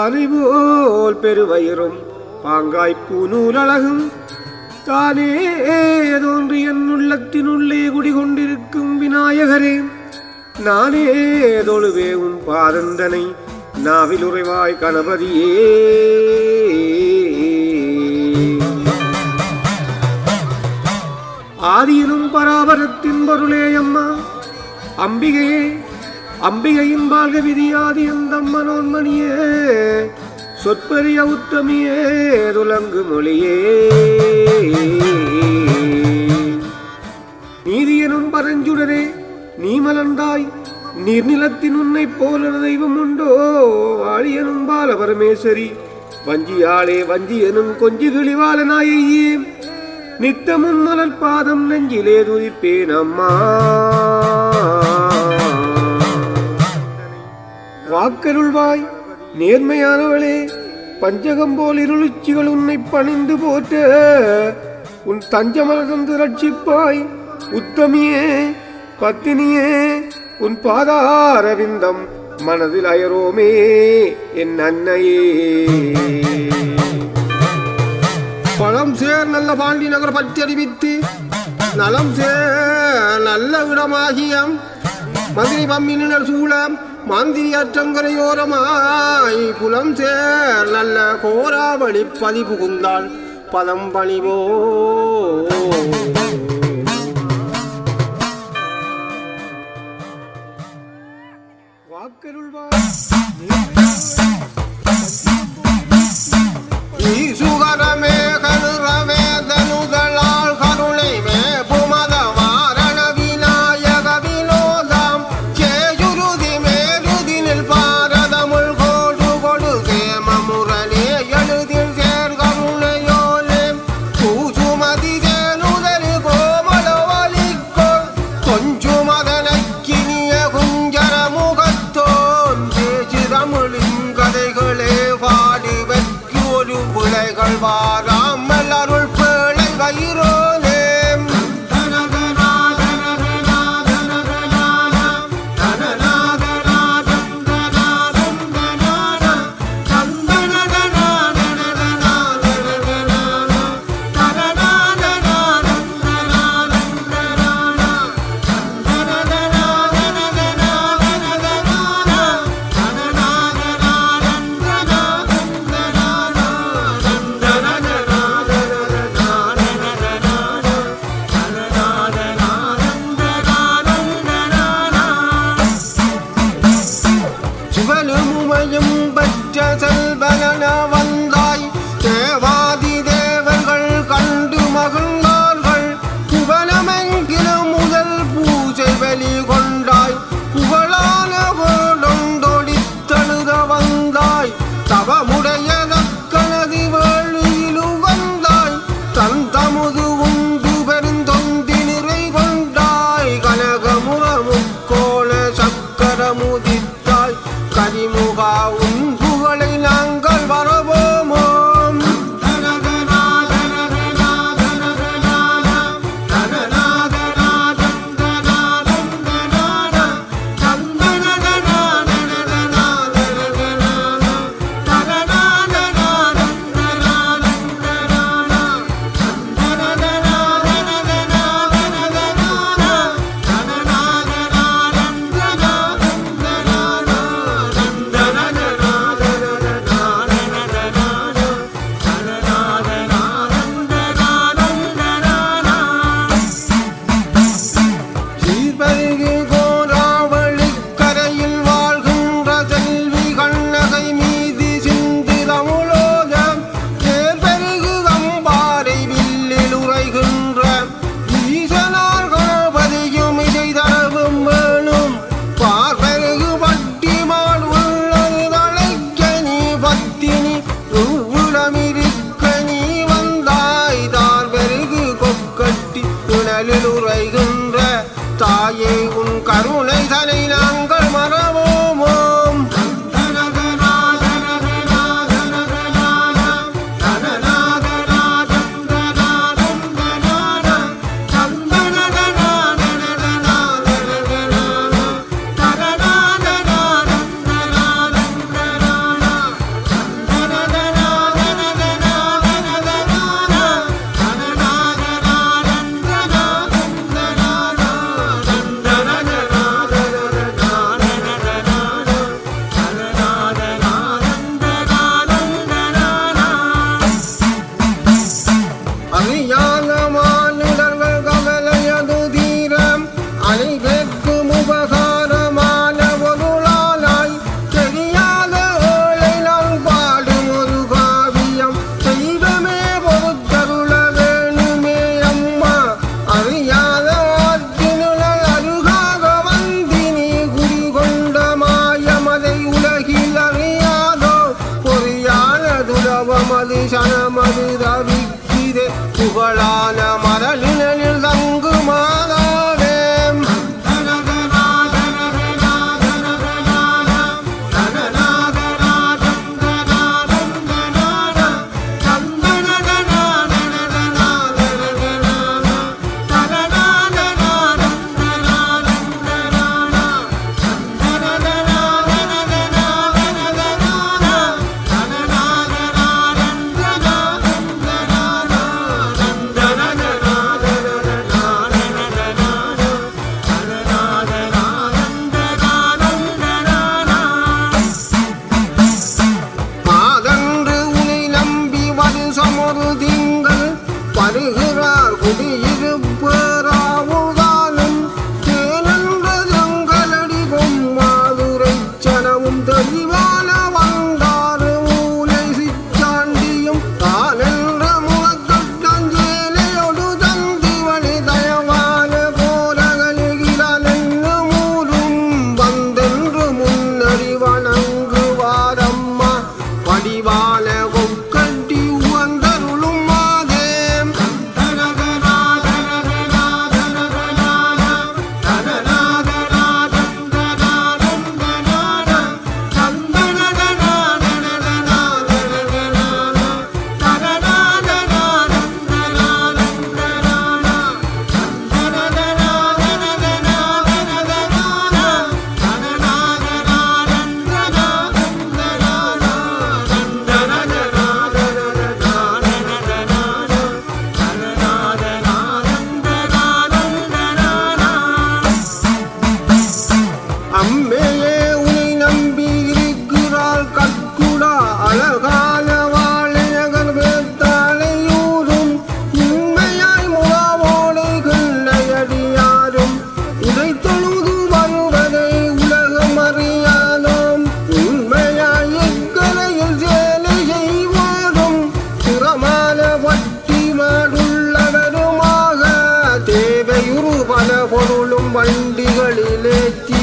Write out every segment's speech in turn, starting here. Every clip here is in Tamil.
பானை போல் பெருவயிறும் பாங்காய் பூநூலழகும் தானே தோன்றி என் உள்ளத்தினுள்ளே குடிகொண்டிருக்கும் விநாயகரே, நானே தொழுவே உன் பாதந்தனை நாவில் உறைவாய் கணபதியே. ஆதியிலும் பராபரத்தின் பொருளே அம்மா அம்பிகையே, அம்பிகையின் வாழ்க விதியாதி எந்தம்மனோன்மணியே, சொற்பரிய உத்தமியே துலங்கு மொழியே. நீதியனும் பரஞ்சுடரே நீ மலர்ந்தாய், நீர்நிலத்தின் உன்னை போல தெய்வம் உண்டோ? ஆழியனும் பால பரமேஸ்வரி, வஞ்சியாளே வஞ்சியனும் கொஞ்சி கிளிவாள நாயையே, நித்தமுன் மலர் பாதம் நெஞ்சிலே துதிப்பேன் அம்மா. வாக்கருள்வாய் நேர்மையானவளே, பஞ்சகம் போல் இருளுச்சிகள் உன்னை பணிந்து போற்ற உன் தஞ்சமலர்ந்து ரட்சிப்பாய். உத்தமியே பத்தினியே, உன் பாதாரவிந்தம் மனதில் அயரோமே என் அன்னையே. பழம் சேர் நல்ல பாண்டி நகர் பற்றறிவித்து நலம் சேர் நல்ல விடமாகியம் மதுரை பம்மினர் சூழம் மாந்திரியற்றங்கரையோரமாய் புலம் சேர் நல்ல கோராவளி பதி புகுந்தாள் பதம் பணிவோ. வாக்கருள்வாய் ஈசுகரமே கருரமே தனுதலால் கருணை மே புமத வாரண விநாயக வினோதாம் சேயுருதி மேருதினில் பாரதமுள் கோடு கொடு சேம முரளே எழுதில் சேர் கருணையோலே பூசுமதி தேனுதலி கோமலவலிக்கோ கொஞ்சுமதனக்கினிய குஞ்சர முகத்தோன் பேச்சு தமிழின் கதைகளே பாடி ஒரு பிள்ளைகள் வாராமல் அருள் பிள்ளை வயிறோனே. மனது தவிக்கிதே புகழான மரலினில் தங்கு மாதாவே வருகிறார் குடியிருப்பராவுதானும் தேனன்றதங்களடி பொம்மாதுரை சனமும் தெளிவான வந்தாறு மூலை சிச்சாண்டியும் தானென்ற முகத்தஞ்சேலையொடு தந்திவழி தயவான கோலகலிகிறான் என்று மூலும் வந்தென்று முன்னறி வணங்குவாரம்மா படிவான கொக்கட்டி உவந்தருளும் அம்மையே உனை நம்பி இருக்கிறாள் கற்குடா அழகான வாழையகர் வேத்தாளையூரும் உண்மையாய் முகாவோடை கண்ணையடியாரும் உதை தொழுது வருவதை உலகம் அறியானோம் உண்மையாய் எக்கரையில் சேலை செய்வோரும் திறமான வட்டி மாடுள்ளவருமாக தேவையுறு பல பொருளும் வண்டிகளிலேற்றி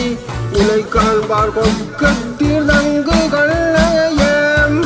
உலை காண்பார் கொக்கட்டில் தங்கு கள்ளையம்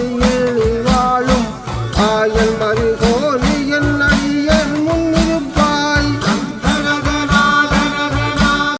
மண்ணில்